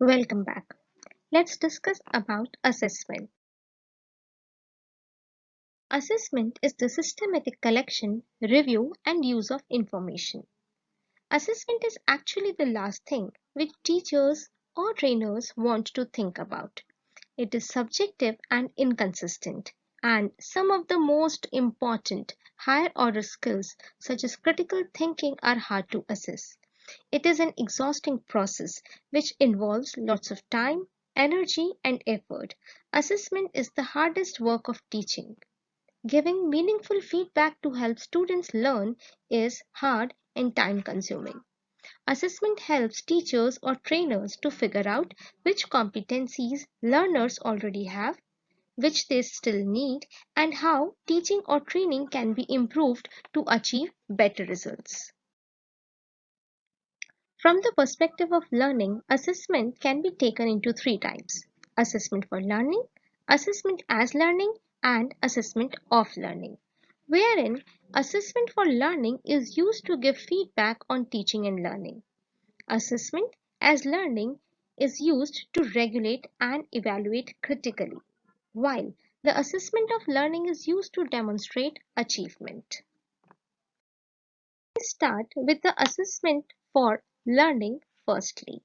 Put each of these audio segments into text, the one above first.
Welcome back. Let's discuss about assessment. Assessment is the systematic collection, review, and use of information. Assessment is actually the last thing which teachers or trainers want to think about. It is subjective and inconsistent, and some of the most important higher order skills, such as critical thinking, are hard to assess. It is an exhausting process which involves lots of time, energy, and effort. Assessment is the hardest work of teaching. Giving meaningful feedback to help students learn is hard and time consuming. Assessment helps teachers or trainers to figure out which competencies learners already have, which they still need, and how teaching or training can be improved to achieve better results. From the perspective of learning, assessment can be taken into three types: assessment for learning, assessment as learning, and assessment of learning. Wherein assessment for learning is used to give feedback on teaching and learning. Assessment as learning is used to regulate and evaluate critically, while the assessment of learning is used to demonstrate achievement. Let's start with the assessment for learning firstly.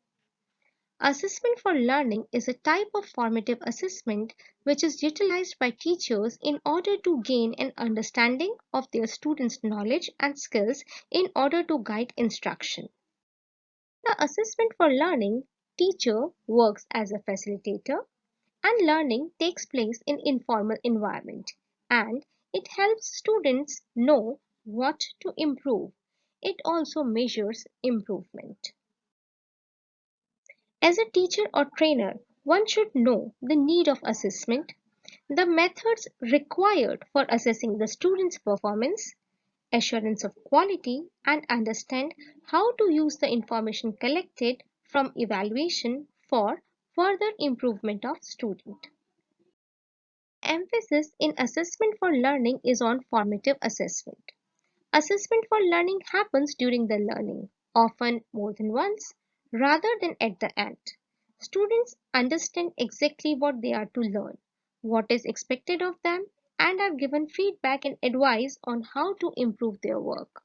Assessment for learning is a type of formative assessment which is utilized by teachers in order to gain an understanding of their students' knowledge and skills in order to guide instruction. The assessment for learning, teacher works as a facilitator and learning takes place in informal environment and it helps students know what to improve. It also measures improvement. As a teacher or trainer, one should know the need of assessment, the methods required for assessing the student's performance, assurance of quality, and understand how to use the information collected from evaluation for further improvement of student. Emphasis in assessment for learning is on formative assessment. Assessment for learning happens during the learning, often more than once, rather than at the end. Students understand exactly what they are to learn, what is expected of them, and are given feedback and advice on how to improve their work.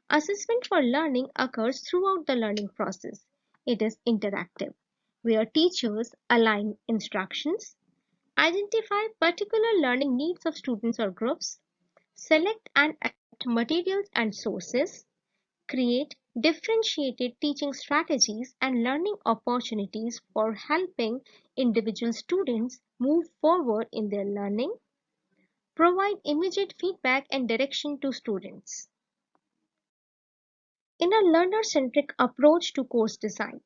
Assessment for learning occurs throughout the learning process. It is interactive, where teachers align instructions, identify particular learning needs of students or groups, select and adapt materials and sources, create differentiated teaching strategies and learning opportunities for helping individual students move forward in their learning, provide immediate feedback and direction to students. In a learner-centric approach to course design,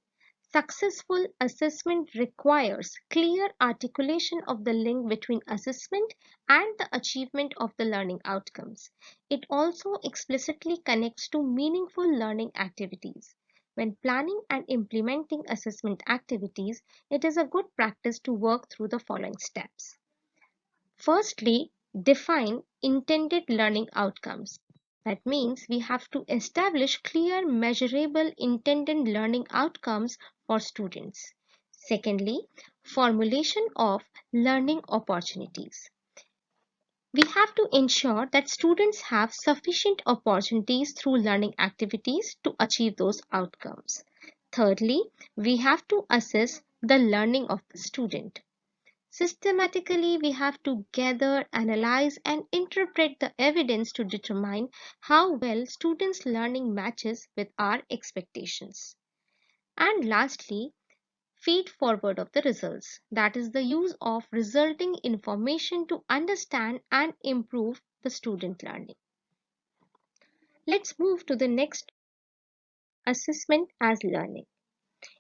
successful assessment requires clear articulation of the link between assessment and the achievement of the learning outcomes. It also explicitly connects to meaningful learning activities. When planning and implementing assessment activities, it is a good practice to work through the following steps. Firstly, define intended learning outcomes. That means we have to establish clear, measurable, intended learning outcomes for students. Secondly, formulation of learning opportunities. We have to ensure that students have sufficient opportunities through learning activities to achieve those outcomes. Thirdly, we have to assess the learning of the student. Systematically, we have to gather, analyze, and interpret the evidence to determine how well students' learning matches with our expectations. And lastly, feed forward of the results. That is the use of resulting information to understand and improve the student learning. Let's move to the next: assessment as learning.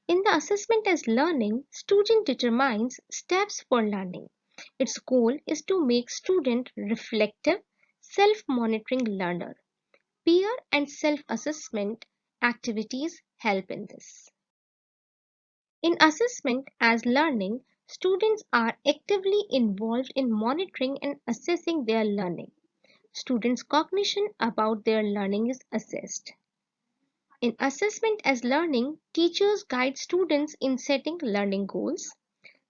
In the assessment as learning, student determines steps for learning. Its goal is to make student reflective, self-monitoring learner. Peer and self-assessment activities help in this. In assessment as learning, students are actively involved in monitoring and assessing their learning. Students' cognition about their learning is assessed. In assessment as learning, teachers guide students in setting learning goals.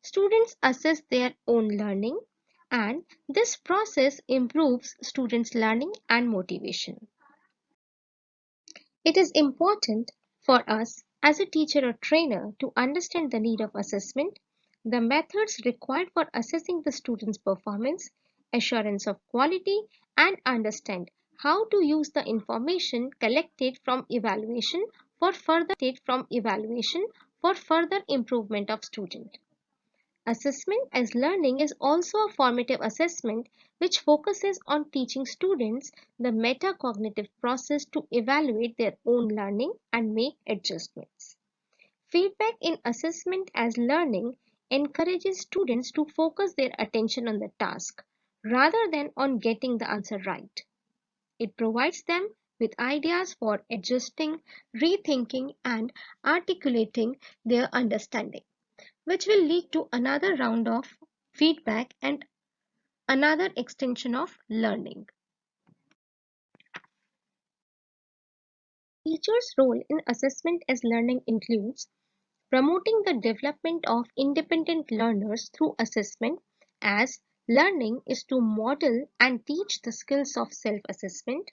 Students assess their own learning, and this process improves students' learning and motivation. It is important for us as a teacher or trainer to understand the need of assessment, the methods required for assessing the student's performance, assurance of quality, and understand how to use the information collected from evaluation for further improvement of student. Assessment as learning is also a formative assessment which focuses on teaching students the metacognitive process to evaluate their own learning and make adjustments. Feedback in assessment as learning encourages students to focus their attention on the task rather than on getting the answer right. It provides them with ideas for adjusting, rethinking, and articulating their understanding, which will lead to another round of feedback and another extension of learning. Teachers' role in assessment as learning includes promoting the development of independent learners through assessment, as learning is to model and teach the skills of self-assessment,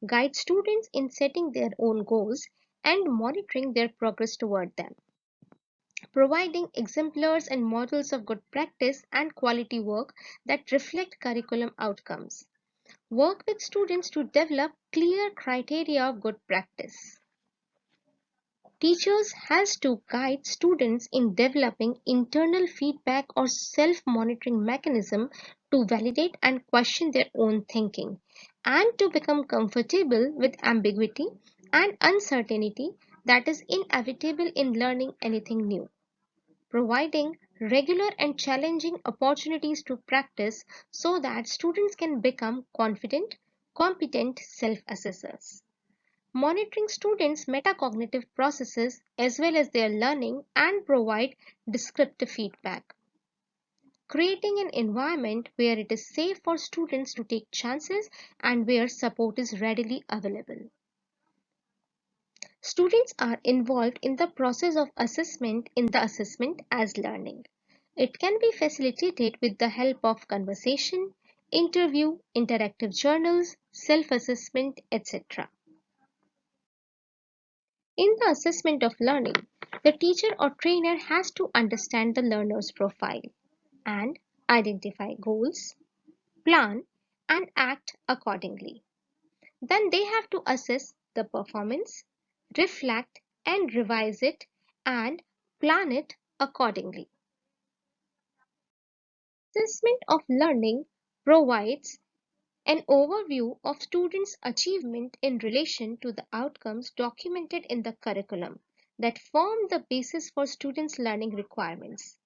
guide students in setting their own goals and monitoring their progress toward them, providing exemplars and models of good practice and quality work that reflect curriculum outcomes. Work with students to develop clear criteria of good practice. Teachers has to guide students in developing internal feedback or self-monitoring mechanism to validate and question their own thinking and to become comfortable with ambiguity and uncertainty that is inevitable in learning anything new, providing regular and challenging opportunities to practice so that students can become confident, competent self-assessors. Monitoring students' metacognitive processes as well as their learning and provide descriptive feedback. Creating an environment where it is safe for students to take chances and where support is readily available. Students are involved in the process of assessment in the assessment as learning. It can be facilitated with the help of conversation, interview, interactive journals, self-assessment, etc. In the assessment of learning, the teacher or trainer has to understand the learner's profile and identify goals, plan, and act accordingly. Then they have to assess the performance, reflect and revise it, and plan it accordingly. Assessment of learning provides an overview of students' achievement in relation to the outcomes documented in the curriculum that form the basis for students' learning requirements.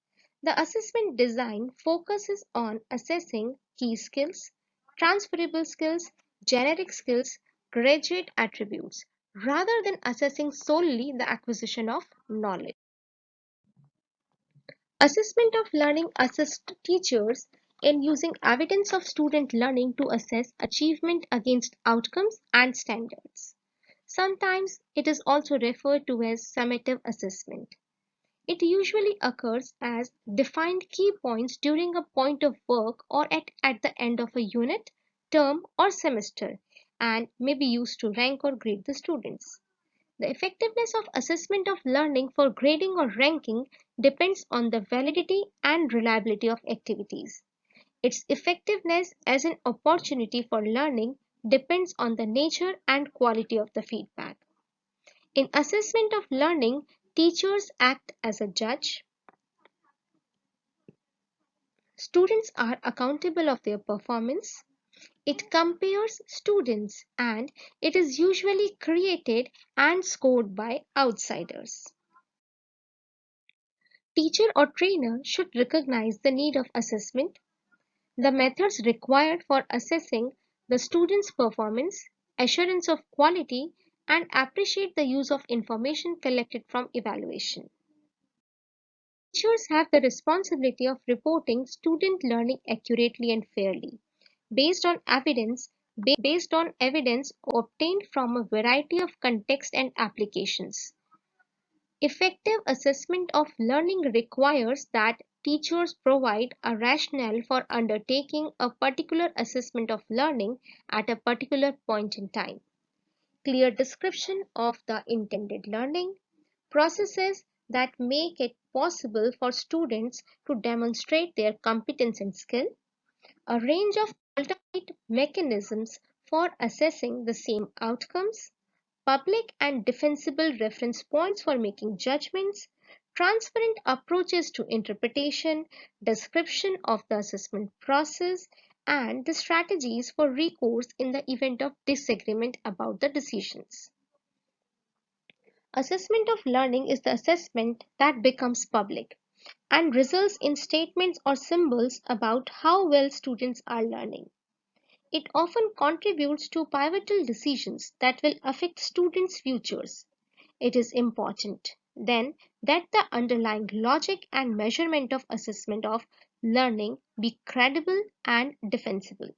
The assessment design focuses on assessing key skills, transferable skills, generic skills, graduate attributes, rather than assessing solely the acquisition of knowledge. Assessment of learning assists teachers in using evidence of student learning to assess achievement against outcomes and standards. Sometimes it is also referred to as summative assessment. It usually occurs as defined key points during a point of work or at the end of a unit, term, or semester, and may be used to rank or grade the students. The effectiveness of assessment of learning for grading or ranking depends on the validity and reliability of activities. Its effectiveness as an opportunity for learning depends on the nature and quality of the feedback. In assessment of learning, teachers act as a judge. Students are accountable of their performance. It compares students and it is usually created and scored by outsiders. Teacher or trainer should recognize the need of assessment, the methods required for assessing the student's performance, assurance of quality, and appreciate the use of information collected from evaluation. Teachers have the responsibility of reporting student learning accurately and fairly, based on evidence based on evidence obtained from a variety of contexts and applications. Effective assessment of learning requires that teachers provide a rationale for undertaking a particular assessment of learning at a particular point in time, clear description of the intended learning processes that make it possible for students to demonstrate their competence and skill, a range of alternate mechanisms for assessing the same outcomes, public and defensible reference points for making judgments, transparent approaches to interpretation, description of the assessment process, and the strategies for recourse in the event of disagreement about the decisions. Assessment of learning is the assessment that becomes public and results in statements or symbols about how well students are learning. It often contributes to pivotal decisions that will affect students' futures. It is important, then, that the underlying logic and measurement of assessment of learning be credible and defensible.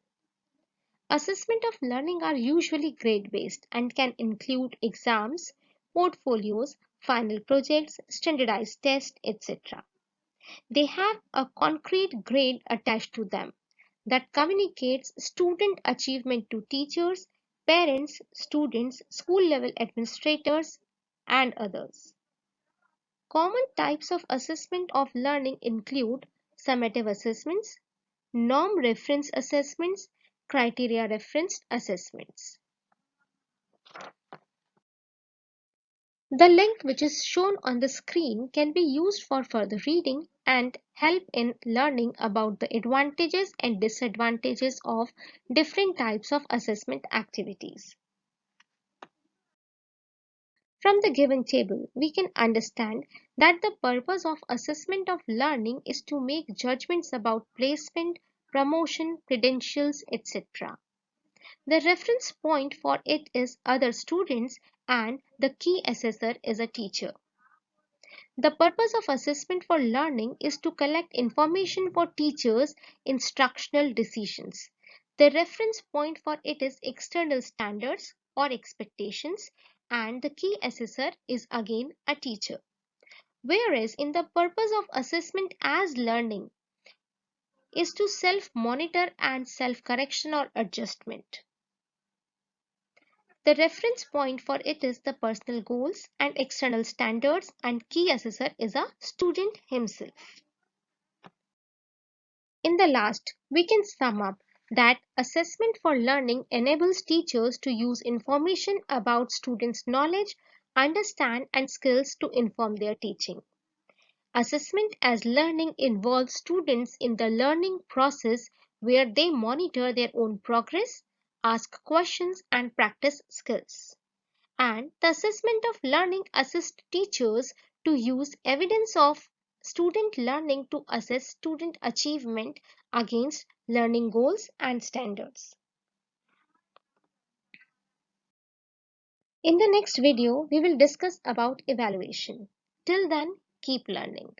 Assessment of learning are usually grade-based and can include exams, portfolios, final projects, standardized tests, etc. They have a concrete grade attached to them that communicates student achievement to teachers, parents, students, school level administrators, and others. Common types of assessment of learning include summative assessments, norm reference assessments, criteria referenced assessments. The link which is shown on the screen can be used for further reading and help in learning about the advantages and disadvantages of different types of assessment activities. From the given table, we can understand that the purpose of assessment of learning is to make judgments about placement, promotion, credentials, etc. The reference point for it is other students and the key assessor is a teacher. The purpose of assessment for learning is to collect information for teachers' instructional decisions. The reference point for it is external standards or expectations, and the key assessor is again a teacher. Whereas in the purpose of assessment as learning is to self-monitor and self-correction or adjustment. The reference point for it is the personal goals and external standards, and key assessor is a student himself. In the last, we can sum up that assessment for learning enables teachers to use information about students' knowledge, understand, and skills to inform their teaching. Assessment as learning involves students in the learning process where they monitor their own progress, ask questions, and practice skills. And the assessment of learning assists teachers to use evidence of student learning to assess student achievement against learning goals and standards. In the next video, we will discuss about evaluation. Till then, keep learning.